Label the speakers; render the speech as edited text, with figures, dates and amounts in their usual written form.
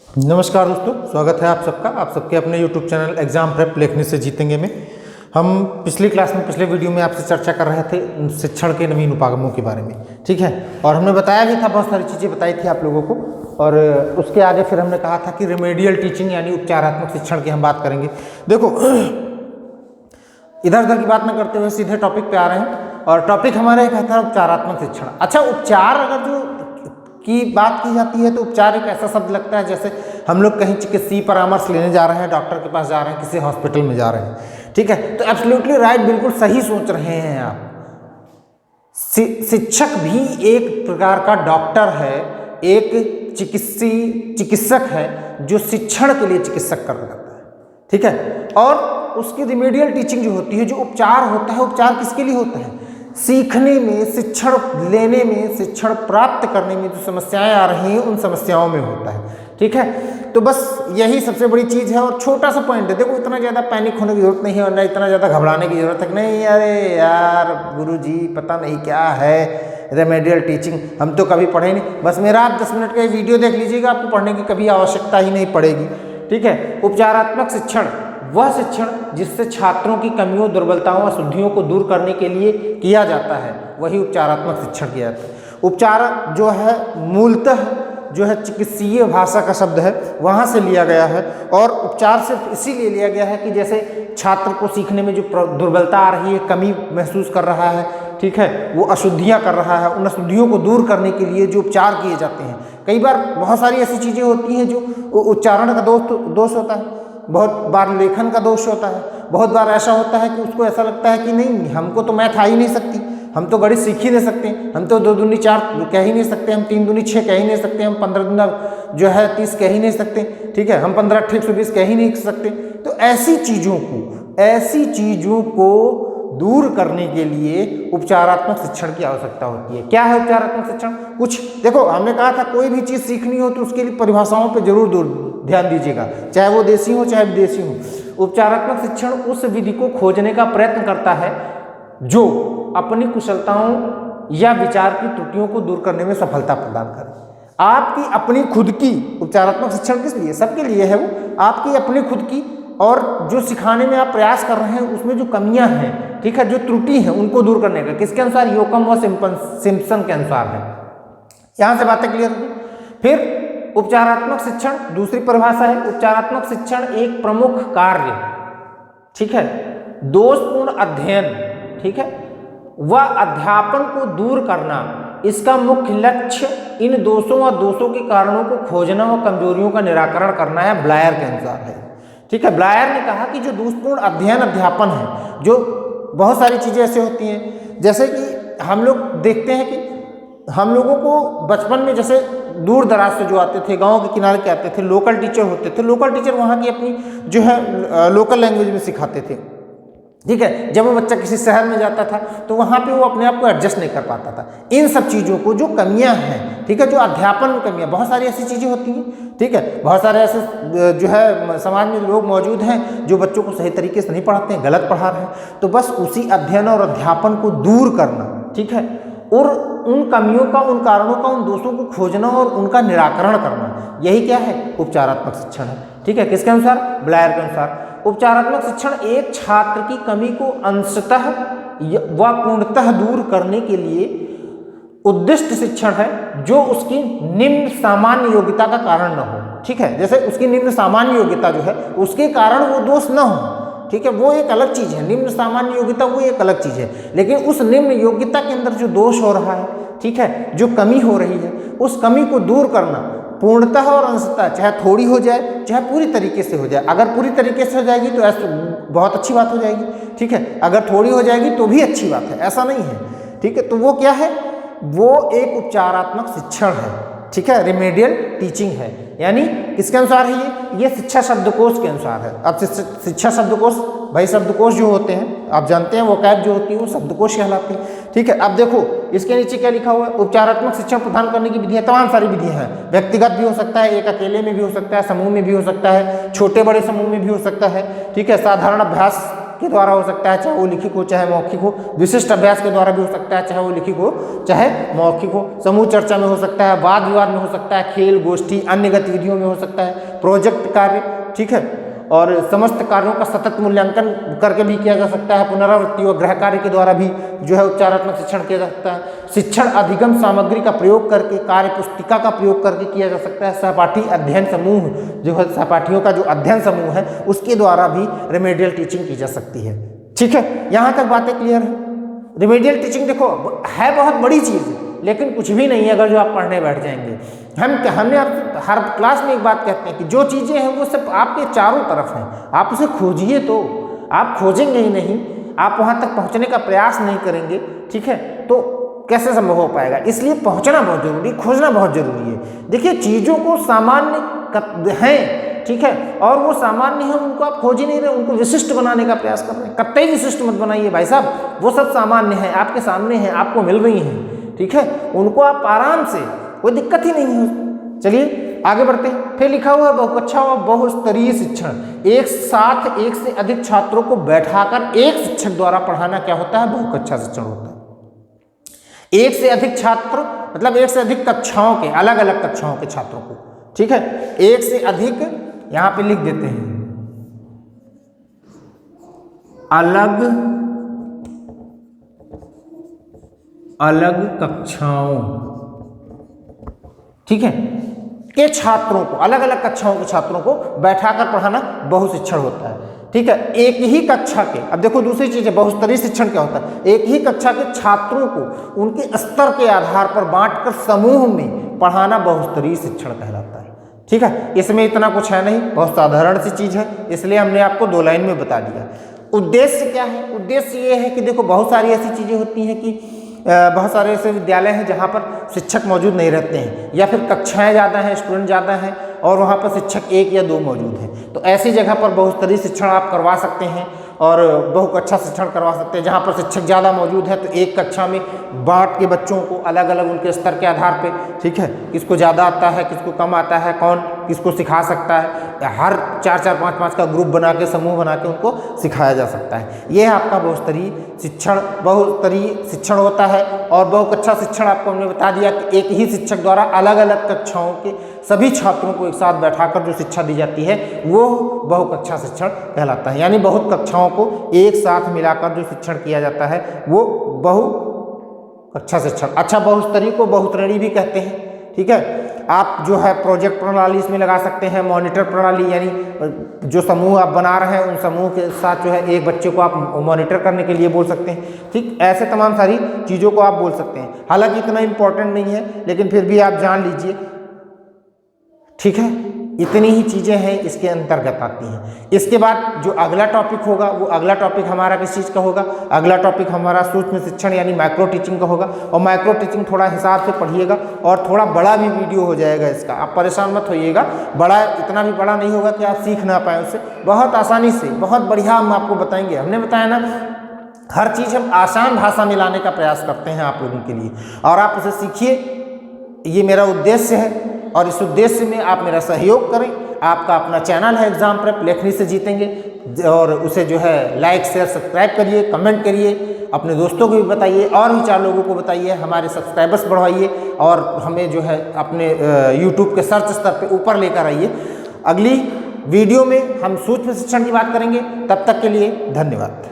Speaker 1: नमस्कार दोस्तों, स्वागत है आप सबका आप सबके अपने यूट्यूब चैनल एग्जाम प्रेप लिखने से जीतेंगे में। हम पिछली क्लास में पिछले वीडियो में आपसे चर्चा कर रहे थे शिक्षण के नवीन उपागमों के बारे में, ठीक है। और हमने बताया भी था, बहुत सारी चीज़ें बताई थी आप लोगों को। और उसके आगे फिर हमने कहा था कि रेमेडियल टीचिंग यानी उपचारात्मक शिक्षण की हम बात करेंगे। देखो, इधर उधर की बात न करते हुए सीधे टॉपिक पे आ रहे हैं। और टॉपिक हमारा एक था उपचारात्मक शिक्षण। अच्छा, उपचार अगर जो की बात की जाती है तो उपचार एक ऐसा शब्द लगता है जैसे हम लोग कहीं चिकित्सीय परामर्श लेने जा रहे हैं, डॉक्टर के पास जा रहे हैं, किसी हॉस्पिटल में जा रहे हैं, ठीक है। तो एब्सोल्युटली राइट, बिल्कुल सही सोच रहे हैं आप। शिक्षक भी एक प्रकार का डॉक्टर है, एक चिकित्सक है जो शिक्षण के लिए चिकित्सक कर रहा है, ठीक है। और उसकी रिमेडियल टीचिंग जो होती है, जो उपचार होता है, उपचार किसके लिए होता है? सीखने में, शिक्षण लेने में, शिक्षण प्राप्त करने में जो समस्याएं आ रही हैं उन समस्याओं में होता है, ठीक है। तो बस यही सबसे बड़ी चीज़ है। और छोटा सा पॉइंट है, देखो इतना ज़्यादा पैनिक होने की जरूरत नहीं है और ना इतना ज़्यादा घबराने की जरूरत है। नहीं अरे यार गुरुजी पता नहीं क्या है रेमेडियल टीचिंग, हम तो कभी पढ़े नहीं। बस मेरा आप 10 मिनट का वीडियो देख लीजिएगा, आपको पढ़ने की कभी आवश्यकता ही नहीं पड़ेगी, ठीक है। उपचारात्मक शिक्षण वह शिक्षण जिससे छात्रों की कमियों, दुर्बलताओं, अशुद्धियों को दूर करने के लिए किया जाता है, वही उपचारात्मक शिक्षण किया जाता है। उपचार जो है मूलतः जो है चिकित्सीय भाषा का शब्द है, वहाँ से लिया गया है। और उपचार सिर्फ इसीलिए लिया गया है कि जैसे छात्र को सीखने में जो दुर्बलता आ रही है, कमी महसूस कर रहा है, ठीक है, वो अशुद्धियाँ कर रहा है, उन अशुद्धियों को दूर करने के लिए जो उपचार किए जाते हैं। कई बार बहुत सारी ऐसी चीज़ें होती हैं जो उच्चारण का दोष होता है, बहुत बार लेखन का दोष होता है, बहुत बार ऐसा होता है कि उसको ऐसा लगता है कि नहीं हमको तो मैथ आ ही नहीं सकती, हम तो गणित सीख ही नहीं सकते, हम तो 2 दूनी 4 कह ही नहीं सकते, हम 3 दूनी 6 कह ही नहीं सकते, हम 15 दूना जो है 30 कह ही नहीं सकते, ठीक है, हम 15 8 120 कह ही नहीं सकते। तो ऐसी चीज़ों को दूर करने के लिए उपचारात्मक शिक्षण की आवश्यकता होती है। क्या है उपचारात्मक शिक्षण? कुछ देखो, हमने कहा था कोई भी चीज़ सीखनी हो तो उसके लिए परिभाषाओं पे जरूर ध्यान दीजिएगा, चाहे वो देसी हो चाहे विदेशी हो। उपचारात्मक शिक्षण उस विधि को खोजने का प्रयत्न करता है जो अपनी कुशलताओं या विचार की त्रुटियों को दूर करने में सफलता प्रदान करे। आपकी अपनी खुद की उपचारात्मक शिक्षण किस लिए? सबके लिए है वो। आपकी अपनी खुद की, और जो सिखाने में आप प्रयास कर रहे हैं उसमें जो कमियां हैं, ठीक है, जो त्रुटि है, उनको दूर करने का। किसके अनुसार? योकम व सिम्पसन के अनुसार है। यहां से बातें क्लियर होगी। फिर उपचारात्मक शिक्षण दूसरी परिभाषा है, उपचारात्मक शिक्षण एक प्रमुख कार्य, ठीक है, दोषपूर्ण अध्ययन, ठीक है, वह अध्यापन को दूर करना, इसका मुख्य लक्ष्य इन दोषों व दोषों के कारणों को खोजना व कमजोरियों का निराकरण करना है, ब्लायर के अनुसार है, ठीक है। ब्लायर ने कहा कि जो दोषपूर्ण अध्ययन अध्यापन है, जो बहुत सारी चीज़ें ऐसे होती हैं, जैसे कि हम लोग देखते हैं कि हम लोगों को बचपन में जैसे दूर दराज से जो आते थे, गांव के किनारे के आते थे, लोकल टीचर होते थे। लोकल टीचर वहाँ की अपनी जो है लोकल लैंग्वेज में सिखाते थे, ठीक है। जब वो बच्चा किसी शहर में जाता था तो वहाँ पे वो अपने आप को एडजस्ट नहीं कर पाता था। इन सब चीज़ों को जो कमियां हैं, ठीक है, जो अध्यापन में कमियां, बहुत सारी ऐसी चीज़ें होती हैं, ठीक है। बहुत सारे ऐसे जो है समाज में लोग मौजूद हैं जो बच्चों को सही तरीके से नहीं पढ़ाते हैं, गलत पढ़ा रहे हैं। तो बस उसी अध्ययन और अध्यापन को दूर करना, ठीक है, और उन कमियों का, उन कारणों का, उन दोषों को खोजना और उनका निराकरण करना, यही क्या है? उपचारात्मक शिक्षण है, ठीक है। किसके अनुसार? ब्लायर के अनुसार। उपचारात्मक शिक्षण एक छात्र की कमी को अंशतः व पूर्णतः दूर करने के लिए उद्दिष्ट शिक्षण है जो उसकी निम्न सामान्य योग्यता का कारण न हो, ठीक है। जैसे उसकी निम्न सामान्य योग्यता जो है उसके कारण वो दोष न हो, ठीक है, वो एक अलग चीज़ है। निम्न सामान्य योग्यता वो एक अलग चीज़ है, लेकिन उस निम्न योग्यता के अंदर जो दोष हो रहा है, ठीक है, जो कमी हो रही है, उस कमी को दूर करना पूर्णतः और अंशतः, चाहे थोड़ी हो जाए चाहे पूरी तरीके से हो जाए। अगर पूरी तरीके से हो जाएगी तो ऐसा बहुत अच्छी बात हो जाएगी, ठीक है। अगर थोड़ी हो जाएगी तो भी अच्छी बात है, ऐसा नहीं है, ठीक है। तो वो क्या है? वो एक उपचारात्मक शिक्षण है, ठीक है, रेमेडियल टीचिंग है। यानी किसके अनुसार है ये शिक्षा शब्दकोश के अनुसार है। अब शिक्षा शब्दकोश, भाई शब्दकोश जो होते हैं आप जानते हैं, वोकैब जो होती है वो शब्दकोश कहलाती है, ठीक है। अब देखो इसके नीचे क्या लिखा हुआ है? उपचारात्मक शिक्षण प्रदान करने की विधियां, तमाम सारी विधियां हैं। व्यक्तिगत भी हो सकता है, एक अकेले में भी हो सकता है, समूह में भी हो सकता है, छोटे बड़े समूह में भी हो सकता है, ठीक है। साधारण अभ्यास के द्वारा हो सकता है, चाहे वो लिखित हो चाहे मौखिक हो। विशिष्ट अभ्यास के द्वारा भी हो सकता है, चाहे वो लिखित हो चाहे मौखिक हो। समूह चर्चा में हो सकता है, वाद विवाद में हो सकता है, खेल गोष्ठी अन्य गतिविधियों में हो सकता है, प्रोजेक्ट कार्य, ठीक है, और समस्त कार्यों का सतत मूल्यांकन करके भी किया जा सकता है। पुनरावृत्ति व गृह कार्य के द्वारा भी जो है उपचारात्मक शिक्षण किया जा सकता है। शिक्षण अधिगम सामग्री का प्रयोग करके, कार्य पुस्तिका का प्रयोग करके किया जा सकता है। सहपाठी अध्ययन समूह जो है, सहपाठियों का जो अध्ययन समूह है उसके द्वारा भी रेमेडियल टीचिंग की जा सकती है। ठीक है, यहाँ तक बातें क्लियर है। रेमेडियल टीचिंग देखो है बहुत बड़ी चीज़, लेकिन कुछ भी नहीं है अगर जो आप पढ़ने बैठ जाएंगे। हमने आप हर क्लास में एक बात कहते हैं कि जो चीज़ें हैं वो सब आपके चारों तरफ हैं, आप उसे खोजिए। तो आप खोजेंगे ही नहीं, आप वहाँ तक पहुँचने का प्रयास नहीं करेंगे, ठीक है, तो कैसे संभव हो पाएगा। इसलिए पहुँचना बहुत जरूरी, खोजना बहुत जरूरी है। देखिए चीज़ों को सामान्य हैं, ठीक है, और वो सामान्य है उनको आप खोज ही नहीं रहे, उनको विशिष्ट बनाने का प्रयास कर रहे हैं। कतई विशिष्ट मत बनाइए भाई साहब, वो सब सामान्य है, आपके सामने है, आपको मिल रही हैं, ठीक है, उनको आप आराम से, कोई दिक्कत ही नहीं है। चलिए आगे बढ़ते हैं। फिर लिखा हुआ है बहुकक्षा व बहुस्तरीय शिक्षण। एक साथ एक से अधिक छात्रों को बैठाकर एक शिक्षक द्वारा पढ़ाना क्या होता है, बहुकक्षा शिक्षण होता है। एक से अधिक छात्र मतलब एक से अधिक कक्षाओं के, अलग अलग कक्षाओं के छात्रों को, ठीक है, एक से अधिक, यहां पे लिख देते हैं अलग अलग कक्षाओं, ठीक है, के छात्रों को, अलग अलग कक्षाओं के छात्रों को बैठाकर पढ़ाना बहुशिक्षण होता है। ठीक है, एक ही कक्षा के, अब देखो दूसरी चीज है बहुस्तरीय शिक्षण क्या होता है, एक ही कक्षा के छात्रों को उनके स्तर के आधार पर बांटकर समूह में पढ़ाना बहुस्तरीय शिक्षण कहलाता है। ठीक है, इसमें इतना कुछ है नहीं, बहुत साधारण सी चीज है, इसलिए हमने आपको 2 लाइन में बता दिया। उद्देश्य क्या है, उद्देश्य ये है कि देखो बहुत सारी ऐसी चीजें होती हैं कि बहुत सारे ऐसे विद्यालय हैं जहाँ पर शिक्षक मौजूद नहीं रहते हैं, या फिर कक्षाएं ज़्यादा हैं, स्टूडेंट ज़्यादा हैं और वहाँ पर शिक्षक 1 या 2 मौजूद हैं। तो ऐसी जगह पर बहुस्तरीय शिक्षण आप करवा सकते हैं और बहुकक्षा शिक्षण करवा सकते हैं। जहाँ पर शिक्षक ज़्यादा मौजूद है तो एक कक्षा में बांट के बच्चों को अलग अलग उनके स्तर के आधार पे, ठीक है, किसको ज़्यादा आता है, किसको कम आता है, कौन किसको सिखा सकता है, हर 4-4, 5-5 का ग्रुप बना के, समूह बना के उनको सिखाया जा सकता है। ये आपका बहुस्तरीय शिक्षण होता है। और बहुकक्षा शिक्षण आपको हमने बता दिया कि एक ही शिक्षक द्वारा अलग अलग कक्षाओं के सभी छात्रों को एक साथ बैठाकर जो शिक्षा दी जाती है वो बहुकक्षा शिक्षण कहलाता है। यानी बहुत कक्षाओं को एक साथ मिलाकर जो शिक्षण किया जाता है वो बहुकक्षा शिक्षण। अच्छा, बहुस्तरीय को बहुश्रेणी भी कहते हैं। ठीक है, आप जो है प्रोजेक्ट प्रणाली इसमें लगा सकते हैं, मॉनिटर प्रणाली, यानी जो समूह आप बना रहे हैं उन समूह के साथ जो है एक बच्चे को आप मॉनिटर करने के लिए बोल सकते हैं। ठीक, ऐसे तमाम सारी चीज़ों को आप बोल सकते हैं। हालांकि इतना इम्पोर्टेंट नहीं है, लेकिन फिर भी आप जान लीजिए। ठीक है, इतनी ही चीज़ें हैं इसके अंतर्गत आती हैं। इसके बाद जो अगला टॉपिक होगा वो अगला टॉपिक हमारा किस चीज़ का होगा, अगला टॉपिक हमारा सूक्ष्म शिक्षण यानी माइक्रो टीचिंग का होगा। और माइक्रो टीचिंग थोड़ा हिसाब से पढ़िएगा और थोड़ा बड़ा भी वीडियो हो जाएगा इसका, आप परेशान मत होइएगा। बड़ा इतना भी बड़ा नहीं होगा कि आप सीख ना पाएँ उससे, बहुत आसानी से बहुत बढ़िया हम आपको बताएंगे। हमने बताया ना, हर चीज़ हम आसान भाषा में लाने का प्रयास करते हैं आप लोगों के लिए, और आप उसे सीखिए, ये मेरा उद्देश्य है। और इस उद्देश्य में आप मेरा सहयोग करें। आपका अपना चैनल है एग्जाम प्रेप, लेखनी से जीतेंगे, और उसे जो है लाइक शेयर सब्सक्राइब करिए, कमेंट करिए, अपने दोस्तों को भी बताइए और भी 4 लोगों को बताइए, हमारे सब्सक्राइबर्स बढ़वाइए और हमें जो है अपने यूट्यूब के सर्च स्तर पे ऊपर लेकर आइए। अगली वीडियो में हम सूक्ष्म शिक्षण की बात करेंगे, तब तक के लिए धन्यवाद।